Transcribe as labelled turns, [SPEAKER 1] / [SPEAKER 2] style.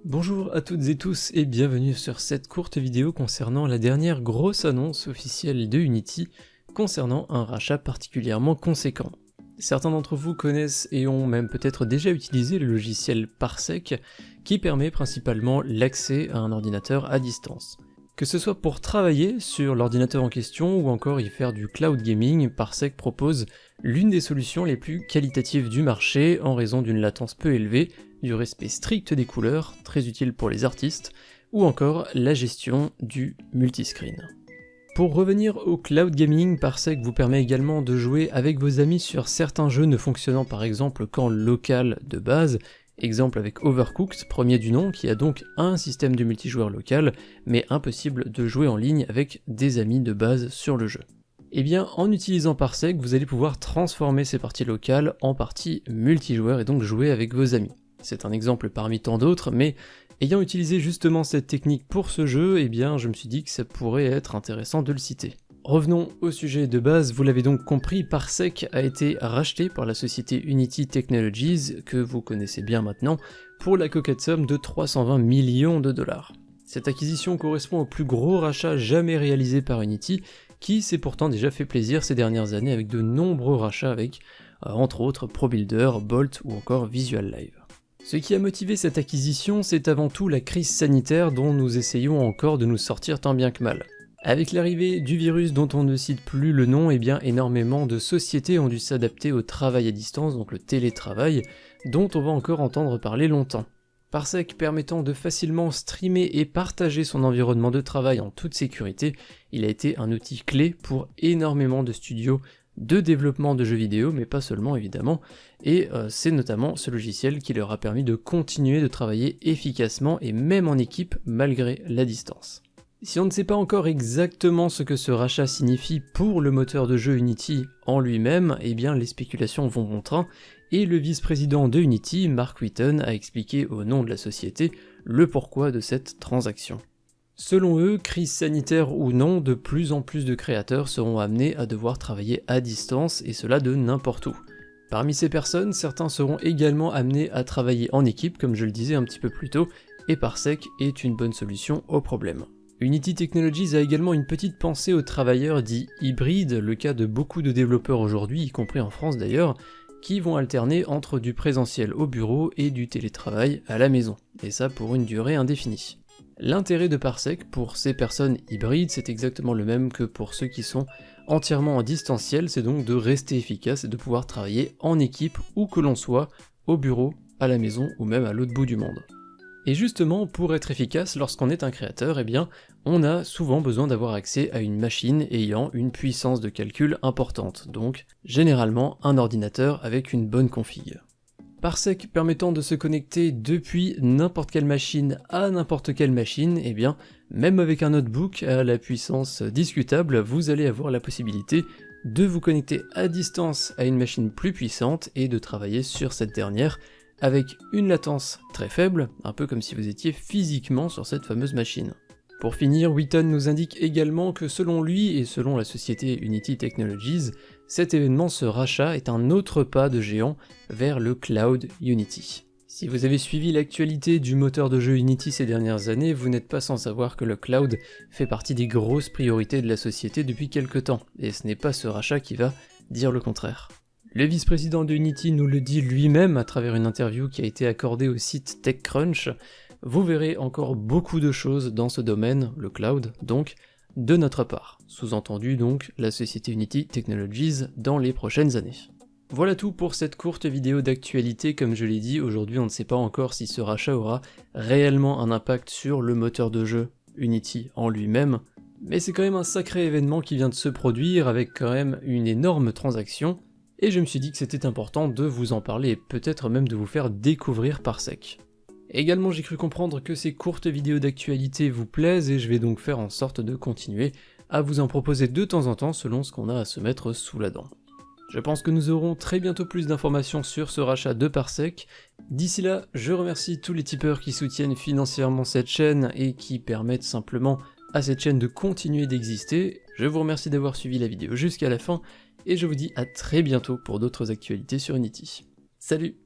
[SPEAKER 1] Bonjour à toutes et tous et bienvenue sur cette courte vidéo concernant la dernière grosse annonce officielle de Unity concernant un rachat particulièrement conséquent. Certains d'entre vous connaissent et ont même peut-être déjà utilisé le logiciel Parsec qui permet principalement l'accès à un ordinateur à distance. Que ce soit pour travailler sur l'ordinateur en question ou encore y faire du cloud gaming, Parsec propose l'une des solutions les plus qualitatives du marché en raison d'une latence peu élevée, du respect strict des couleurs, très utile pour les artistes, ou encore la gestion du multiscreen. Pour revenir au cloud gaming, Parsec vous permet également de jouer avec vos amis sur certains jeux ne fonctionnant par exemple qu'en local de base, exemple avec Overcooked, premier du nom, qui a donc un système de multijoueur local, mais impossible de jouer en ligne avec des amis de base sur le jeu. Et bien, en utilisant Parsec, vous allez pouvoir transformer ces parties locales en parties multijoueurs et donc jouer avec vos amis. C'est un exemple parmi tant d'autres, mais ayant utilisé justement cette technique pour ce jeu, eh bien je me suis dit que ça pourrait être intéressant de le citer. Revenons au sujet de base, vous l'avez donc compris, Parsec a été racheté par la société Unity Technologies, que vous connaissez bien maintenant, pour la coquette somme de 320 millions de dollars. Cette acquisition correspond au plus gros rachat jamais réalisé par Unity, qui s'est pourtant déjà fait plaisir ces dernières années avec de nombreux rachats avec, entre autres, ProBuilder, Bolt ou encore Visual Live. Ce qui a motivé cette acquisition, c'est avant tout la crise sanitaire dont nous essayons encore de nous sortir tant bien que mal. Avec l'arrivée du virus dont on ne cite plus le nom, eh bien énormément de sociétés ont dû s'adapter au travail à distance, donc le télétravail, dont on va encore entendre parler longtemps. Parsec permettant de facilement streamer et partager son environnement de travail en toute sécurité, il a été un outil clé pour énormément de studios de développement de jeux vidéo, mais pas seulement évidemment, et c'est notamment ce logiciel qui leur a permis de continuer de travailler efficacement et même en équipe malgré la distance. Si on ne sait pas encore exactement ce que ce rachat signifie pour le moteur de jeu Unity en lui-même, eh bien les spéculations vont bon train, et le vice-président de Unity, Mark Whitten, a expliqué au nom de la société le pourquoi de cette transaction. Selon eux, crise sanitaire ou non, de plus en plus de créateurs seront amenés à devoir travailler à distance, et cela de n'importe où. Parmi ces personnes, certains seront également amenés à travailler en équipe, comme je le disais un petit peu plus tôt, et Parsec est une bonne solution au problème. Unity Technologies a également une petite pensée aux travailleurs dits hybrides, le cas de beaucoup de développeurs aujourd'hui, y compris en France d'ailleurs, qui vont alterner entre du présentiel au bureau et du télétravail à la maison, et ça pour une durée indéfinie. L'intérêt de Parsec pour ces personnes hybrides, c'est exactement le même que pour ceux qui sont entièrement en distanciel, c'est donc de rester efficace et de pouvoir travailler en équipe où que l'on soit, au bureau, à la maison ou même à l'autre bout du monde. Et justement, pour être efficace lorsqu'on est un créateur, eh bien, on a souvent besoin d'avoir accès à une machine ayant une puissance de calcul importante, donc généralement un ordinateur avec une bonne config. Parsec permettant de se connecter depuis n'importe quelle machine à n'importe quelle machine, eh bien, même avec un notebook à la puissance discutable, vous allez avoir la possibilité de vous connecter à distance à une machine plus puissante et de travailler sur cette dernière avec une latence très faible, un peu comme si vous étiez physiquement sur cette fameuse machine. Pour finir, Whitten nous indique également que selon lui et selon la société Unity Technologies, cet événement, ce rachat, est un autre pas de géant vers le cloud Unity. Si vous avez suivi l'actualité du moteur de jeu Unity ces dernières années, vous n'êtes pas sans savoir que le cloud fait partie des grosses priorités de la société depuis quelque temps, et ce n'est pas ce rachat qui va dire le contraire. Le vice-président de Unity nous le dit lui-même à travers une interview qui a été accordée au site TechCrunch. Vous verrez encore beaucoup de choses dans ce domaine, le cloud donc, de notre part. Sous-entendu donc la société Unity Technologies dans les prochaines années. Voilà tout pour cette courte vidéo d'actualité. Comme je l'ai dit, aujourd'hui on ne sait pas encore si ce rachat aura réellement un impact sur le moteur de jeu Unity en lui-même, mais c'est quand même un sacré événement qui vient de se produire avec quand même une énorme transaction, et je me suis dit que c'était important de vous en parler et peut-être même de vous faire découvrir Parsec. Également, j'ai cru comprendre que ces courtes vidéos d'actualité vous plaisent et je vais donc faire en sorte de continuer à vous en proposer de temps en temps selon ce qu'on a à se mettre sous la dent. Je pense que nous aurons très bientôt plus d'informations sur ce rachat de Parsec. D'ici là, je remercie tous les tipeurs qui soutiennent financièrement cette chaîne et qui permettent simplement à cette chaîne de continuer d'exister. Je vous remercie d'avoir suivi la vidéo jusqu'à la fin et je vous dis à très bientôt pour d'autres actualités sur Unity. Salut!